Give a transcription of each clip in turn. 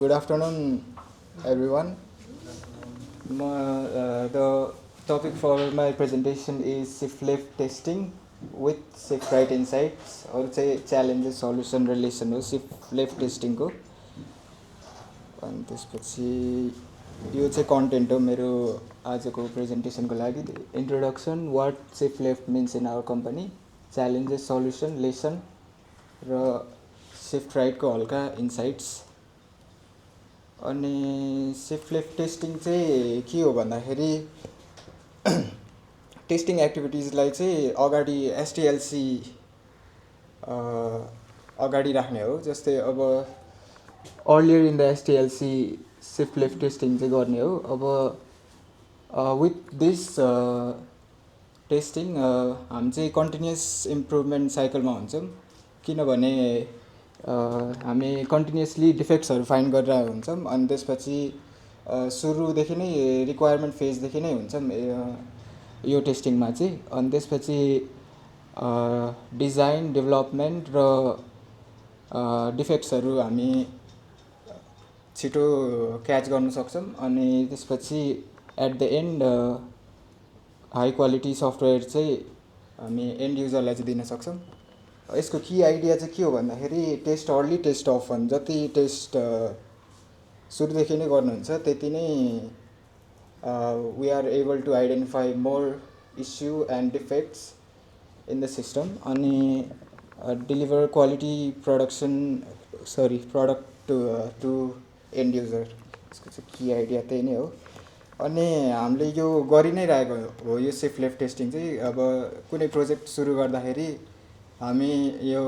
Good afternoon, everyone. The topic for my presentation is shift left testing with shift right insights, or say challenges, solution, relation हो shift left testing को. अनि त्यसपछि यो चाहिँ content हो मेरो आजको प्रेजेन्टेसनको लागि. Introduction, what shift left means in our company, challenges, solution, lesson र शिफ्ट राइटको हल्का इन्साइट्स. अनि शिफ्ट लेफ्ट टेस्टिङ चाहिँ के हो भन्दाखेरि टेस्टिङ एक्टिभिटिजलाई चाहिँ अगाडि एसटिएलसी अगाडि राख्ने हो. जस्तै अब earlier in the STLC shift left testing चाहिँ गर्ने हो. अब विथ दिस टेस्टिङ हामी चाहिँ कन्टिन्युस इम्प्रुभमेन्ट साइकलमा हुन्छौँ. किनभने हामी कन्टिन्युसली डिफेक्ट्सहरू फाइन्ड गरेर हुन्छौँ. अनि त्यसपछि सुरुदेखि नै रिक्वायरमेन्ट फेजदेखि नै हुन्छौँ यो टेस्टिङमा चाहिँ. अनि त्यसपछि डिजाइन, डेभलपमेन्ट र डिफेक्ट्सहरू हामी छिटो क्याच गर्न सक्छौँ. अनि त्यसपछि at the end high quality software चाहिँ हामी एन्ड युजरलाई चाहिँ दिन सक्छौँ. यसको की आइडिया चाहिँ के हो भन्दाखेरि टेस्ट अर्ली टेस्ट अफन. जति टेस्ट सुरुदेखि नै गर्नुहुन्छ त्यति नै we are able to identify more issue and defects in the system. अनि deliver quality product to end user. यसको चाहिँ की आइडिया त्यही नै हो. अनि हामीले यो गरि नै रहेको हो यो शिफ्ट लेफ्ट टेस्टिङ चाहिँ. अब कुनै प्रोजेक्ट सुरु गर्दाखेरि हामी यो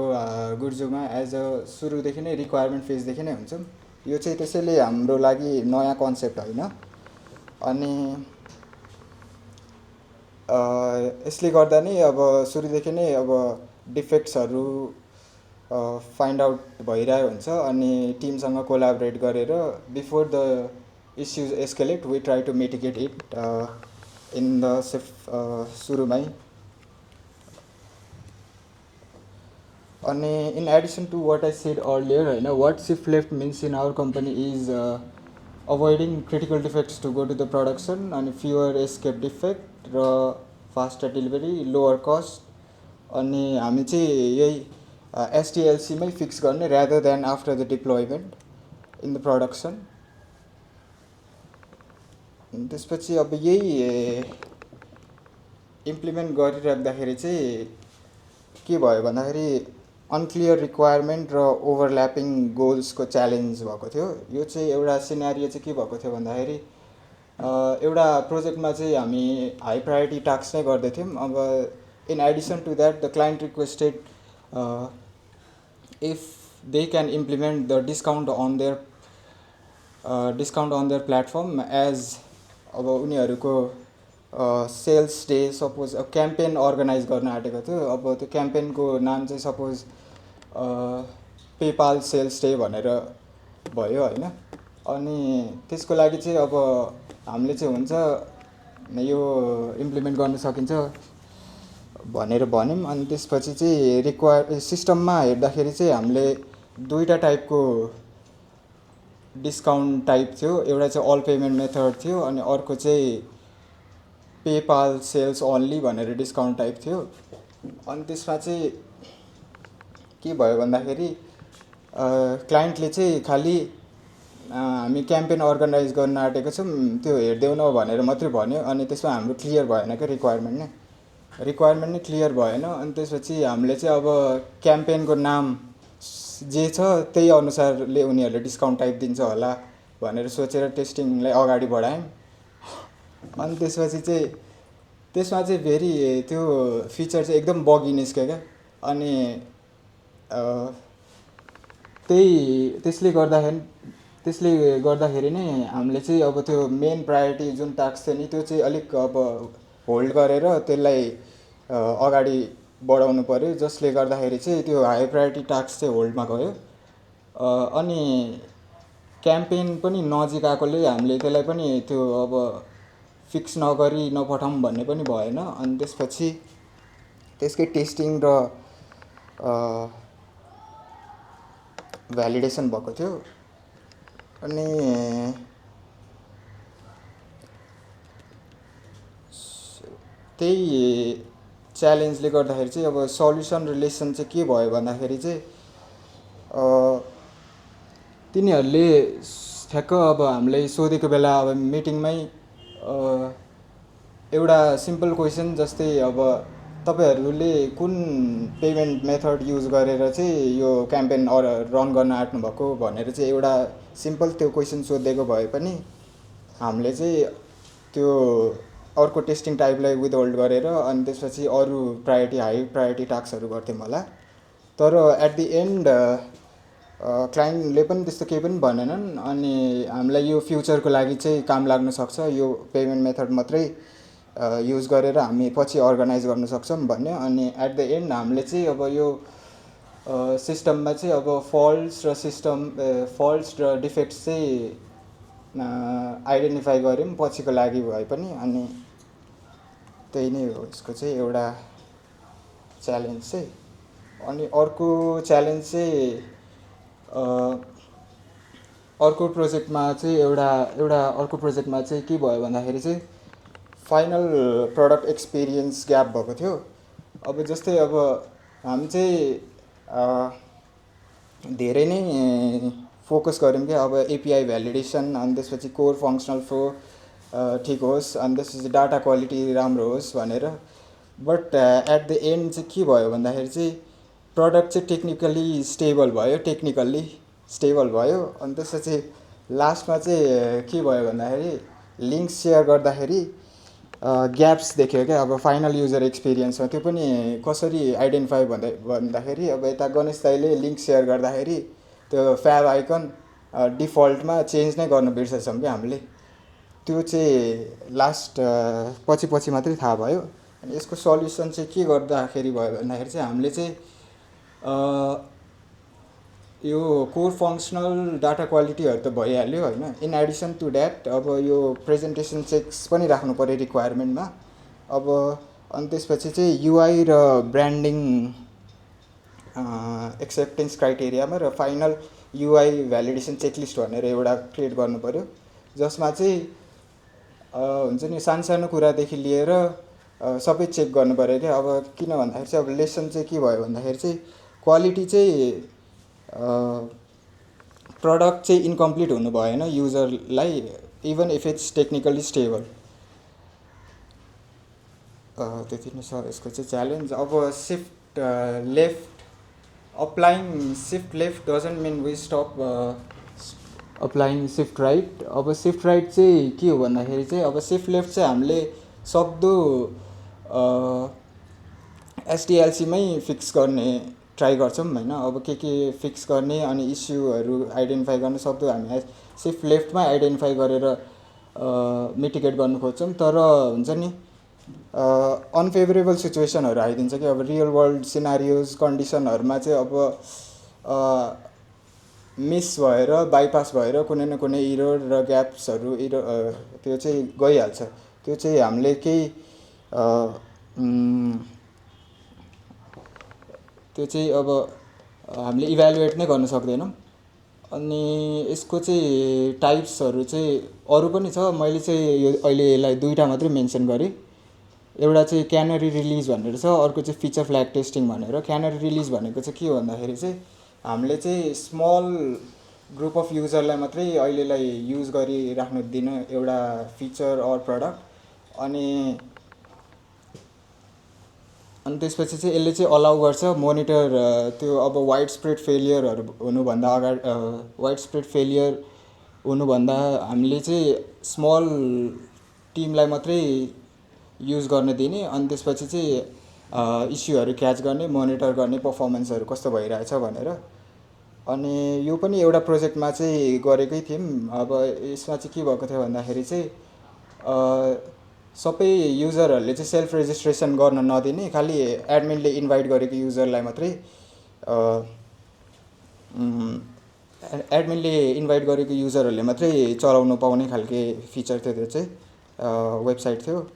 गुर्जुमा एज अ सुरुदेखि नै रिक्वायरमेन्ट फेजदेखि नै हुन्छौँ. यो चाहिँ त्यसैले हाम्रो लागि नयाँ कन्सेप्ट होइन. अनि यसले गर्दा नै अब सुरुदेखि नै अब डिफेक्ट्सहरू फाइन्ड आउट भइरहेको हुन्छ. अनि टिमसँग कोलाबोरेट गरेर before the issues escalate we try to mitigate it in the सुरुमै. अनि in addition to what I said earlier होइन, what shift left means in our company is avoiding critical defects to go to the production. अनि fewer escape defect र faster delivery, lower cost. अनि हामी चाहिँ यही एसटिएलसीमै फिक्स गर्ने rather than after the deployment in the production. त्यसपछि अब यही इम्प्लिमेन्ट गरिराख्दाखेरि चाहिँ के भयो भन्दाखेरि अनक्लियर रिक्वायरमेन्ट र ओभरल्यापिङ गोल्सको च्यालेन्ज भएको थियो. यो चाहिँ एउटा सिनारियो चाहिँ के भएको थियो भन्दाखेरि एउटा प्रोजेक्टमा चाहिँ हामी हाई प्रायोरिटी टास्क नै गर्दैथ्यौँ. अब in addition to that the client requested if they can implement the discount on their platform as. अब उनीहरूको sales day suppose campaign organise गर्न आँटेको थियो. अब त्यो क्याम्पेनको नाम चाहिँ सपोज पेपाल सेल्स डे भनेर भयो होइन. अनि त्यसको लागि चाहिँ अब हामीले चाहिँ हुन्छ यो इम्प्लिमेन्ट गर्न सकिन्छ भनेर भन्यौँ. अनि त्यसपछि चाहिँ सिस्टममा हेर्दाखेरि चाहिँ हामीले दुईवटा टाइपको डिस्काउन्ट टाइप थियो. एउटा चाहिँ अल पेमेन्ट मेथड थियो अनि अर्को चाहिँ पेपाल सेल्स ओन्ली भनेर डिस्काउन्ट टाइप थियो. अनि त्यसमा चाहिँ के भयो भन्दाखेरि क्लाइन्टले चाहिँ खालि हामी क्याम्पेन अर्गनाइज गर्न आँटेको छौँ त्यो हेरिदेऊ न भनेर मात्रै भन्यो. अनि त्यसमा हाम्रो क्लियर भएन क्या रिक्वायरमेन्ट नै क्लियर भएन. अनि त्यसपछि हामीले चाहिँ अब क्याम्पेनको नाम जे छ त्यही अनुसारले उनीहरूले डिस्काउन्ट टाइप दिन्छ होला भनेर सोचेर टेस्टिङलाई अगाडि बढायौँ. अनि त्यसपछि चाहिँ त्यसमा चाहिँ फेरि त्यो फिचर चाहिँ एकदम बगी निस्क्यो क्या. अनि त्यसले गर्दाखेरि नै हामीले चाहिँ अब त्यो मेन प्रायोरिटी जुन टास्क थियो नि त्यो चाहिँ अलिक अब होल्ड गरेर त्यसलाई अगाडि बढाउनु पऱ्यो. जसले गर्दाखेरि चाहिँ त्यो हाई प्रायोरिटी टास्क चाहिँ होल्डमा गयो. अनि क्याम्पेन पनि नजिक आएकोले हामीले त्यसलाई पनि त्यो अब फिक्स नगरी नपठाउँ भन्ने पनि भएन. अनि त्यसपछि त्यसकै टेस्टिङ र भ्यालिडेसन भएको थियो. अनि त्यही च्यालेन्जले गर्दाखेरि चाहिँ अब सल्युसन र लेसन चाहिँ के भयो भन्दाखेरि चाहिँ तिनीहरूले ठ्याक्क अब हामीलाई सोधेको बेला अब मिटिङमै एउटा सिम्पल क्वेसन जस्तै अब तपाईँहरूले कुन पेमेन्ट मेथड युज गरेर चाहिँ यो क्याम्पेन रन गर्न आँट्नुभएको भनेर चाहिँ एउटा सिम्पल त्यो क्वेसन सोधेको भए पनि हामीले चाहिँ त्यो अर्को टेस्टिङ टाइपलाई विथहोल्ड गरेर अनि त्यसपछि अरू हाई प्रायोरिटी टास्कहरू गर्थ्यौँ होला। तर एट दि एन्ड क्लाइन्टले पनि त्यस्तो केही पनि भनेनन् अनि हामीलाई यो फ्युचरको लागि चाहिँ काम लाग्न सक्छ, यो पेमेन्ट मेथड मात्रै युज गरेर हामी पछि अर्गनाइज गर्न सक्छौँ भन्यो। अनि एट द एन्ड हामीले चाहिँ अब यो सिस्टममा चाहिँ अब फल्ट्स र डिफेक्ट्स चाहिँ आइडेन्टिफाई गऱ्यौँ पछिको लागि भए पनि। अनि त्यही नै हो यसको चाहिँ एउटा च्यालेन्ज चाहिँ। अनि अर्को च्यालेन्ज चाहिँ अर्को प्रोजेक्टमा चाहिँ के भयो भन्दाखेरि चाहिँ फाइनल प्रडक्ट एक्सपिरियन्स ग्याप भएको थियो। अब जस्तै अब हामी चाहिँ धेरै नै फोकस गऱ्यौँ कि अब एपिआई भ्यालिडेसन अनि त्यसपछि कोर फङ्सनल फ्लो ठिक होस् अनि त्यसपछि डाटा क्वालिटी राम्रो होस् भनेर। बट एट द एन्ड चाहिँ के भयो भन्दाखेरि चाहिँ प्रडक्ट चाहिँ टेक्निकल्ली स्टेबल भयो। अनि त्यसपछि लास्टमा चाहिँ के भयो भन्दाखेरि लिङ्क सेयर गर्दाखेरि ग्याप्स देख्यो क्या। अब फाइनल युजर एक्सपिरियन्समा त्यो पनि कसरी आइडेन्टिफाई भन्दाखेरि अब यता गणेश दाइले लिङ्क सेयर गर्दाखेरि त्यो फ्याब आइकन डिफल्टमा चेन्ज नै गर्न बिर्सेछौँ क्या हामीले। त्यो चाहिँ लास्ट पछि मात्रै थाहा भयो। अनि यसको सल्युसन चाहिँ के गर्दाखेरि भयो भन्दाखेरि चाहिँ हामीले चाहिँ यो कोर फङ्सनल डाटा क्वालिटीहरू त भइहाल्यो होइन। इन एडिसन टु द्याट अब यो प्रेजेन्टेसन चेक्स पनि राख्नु पऱ्यो रिक्वायरमेन्टमा। अब अनि त्यसपछि चाहिँ युआई र ब्रान्डिङ एक्सेप्टेन्स क्राइटेरियामा र फाइनल युआई भ्यालिडेसन चेकलिस्ट भनेर एउटा क्रिएट गर्नु पऱ्यो, जसमा चाहिँ हुन्छ नि सानो कुरादेखि लिएर सबै चेक गर्नु पऱ्यो क्या। अब किन भन्दाखेरि चाहिँ अब लेसन चाहिँ के भयो भन्दाखेरि चाहिँ क्वालिटी चाहिँ प्रडक्ट चाहिँ इन्कम्प्लिट हुनु भएन युजरलाई, even if it's technically stable. त्यति नै छ यसको चाहिँ च्यालेन्ज। अब shift left applying shift left doesn't mean we stop applying shift right. अब सिफ्ट राइट चाहिँ के हो भन्दाखेरि चाहिँ अब सिफ्ट लेफ्ट चाहिँ हामीले सक्दो एसडिएलसीमै फिक्स गर्ने ट्राई गर्छौँ होइन। अब के फिक्स गर्ने अनि इस्युहरू आइडेन्टिफाई गर्न सक्दो हामी सिफ्ट लेफ्टमै आइडेन्टिफाई गरेर मिटिगेट गर्नु खोज्छौँ। तर हुन्छ नि अनफेभरेबल सिचुएसनहरू आइदिन्छ कि अब रियल वर्ल्ड सिनारियोज कन्डिसनहरूमा चाहिँ अब मिस भएर बाइपास भएर कुनै न कुनै इरर र ग्याप्सहरू त्यो चाहिँ गइहाल्छ। त्यो चाहिँ हामीले केही त्यो चाहिँ अब हामीले इभ्यालुएट नै गर्न सक्दैनौँ। अनि यसको चाहिँ टाइप्सहरू चाहिँ अरू पनि छ, मैले चाहिँ यो अहिले यसलाई दुईवटा मात्रै मेन्सन गरेँ। एउटा चाहिँ क्यानरी रिलिज भनेर छ, अर्को चाहिँ फिचर फ्ल्याग टेस्टिङ भनेर। क्यानरी रिलिज भनेको चाहिँ के हो भन्दाखेरि चाहिँ हामीले चाहिँ स्मल ग्रुप अफ युजरलाई मात्रै अहिलेलाई युज गरिराख्नु दिन एउटा फिचर अर प्रडक्ट। अनि त्यसपछि चाहिँ यसले चाहिँ अलाउ गर्छ मोनिटर त्यो अब वाइड स्प्रेड फेलियरहरू हुनुभन्दा हामीले चाहिँ स्मल टिमलाई मात्रै युज गर्न दिने। अनि त्यसपछि चाहिँ इस्युहरू क्याच गर्ने, मोनिटर गर्ने, पर्फर्मेन्सहरू कस्तो भइरहेछ भनेर। अनि यो पनि एउटा प्रोजेक्टमा चाहिँ गरेकै थियौँ। अब यसमा चाहिँ के भएको थियो भन्दाखेरि चाहिँ सबै युजरहरूले चाहिँ सेल्फ रेजिस्ट्रेसन गर्न नदिने, खालि एडमिनले इन्भाइट गरेको युजरलाई मात्रै चलाउनु पाउने खालके फिचर थियो त्यो चाहिँ वेबसाइट थियो।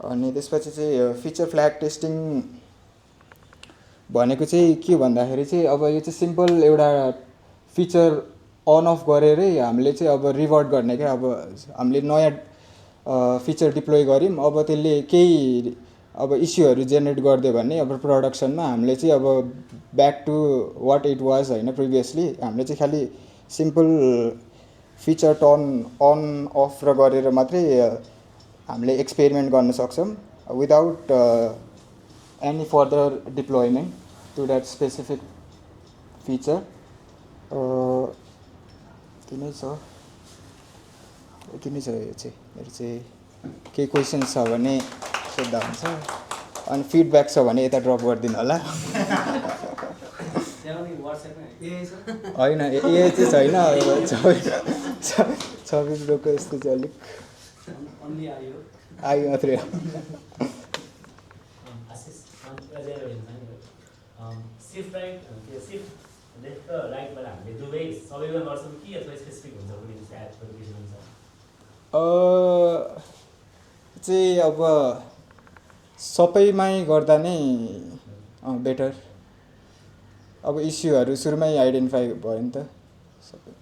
अनि त्यसपछि चाहिँ फिचर फ्ल्याग टेस्टिङ भनेको चाहिँ के भन्दाखेरि चाहिँ अब यो चाहिँ सिम्पल एउटा फिचर अन अफ गरेरै हामीले चाहिँ अब रिभर्ट गर्ने क्या। अब हामीले नयाँ फिचर डिप्लोय गऱ्यौँ, अब त्यसले केही अब इस्युहरू जेनेरेट गरिदियो भने अब प्रडक्सनमा हामीले चाहिँ अब back to what it was होइन प्रिभियसली, हामीले चाहिँ खालि simple feature turn on off र गरेर मात्रै हामीले एक्सपेरिमेन्ट गर्न सक्छौँ without any further deployment to that specific feature. यति नै छ, यति नै छ यो चाहिँ मेरो चाहिँ। केही क्वेसन्स छ भने सोद्धा हुन्छ, अनि फिडब्याक छ भने यता ड्रप गरिदिनु होला। होइन ए चाहिँ छैन, 26 ब्रोको यस्तो चाहिँ अलिक आयो मात्रै। सिफ्ट लेफ्ट र राइटबाट हामीले दुवै सबैमा गर्छौँ कि अथवा स्पेसिफिक हुन्छ कुनै चाहिँ एपको एप्लिकेसन हुन्छ? चाहिँ अब सबैमै गर्दा नै बेटर। अब इस्युहरू सुरुमै आइडेन्टिफाई भयो नि त सबै।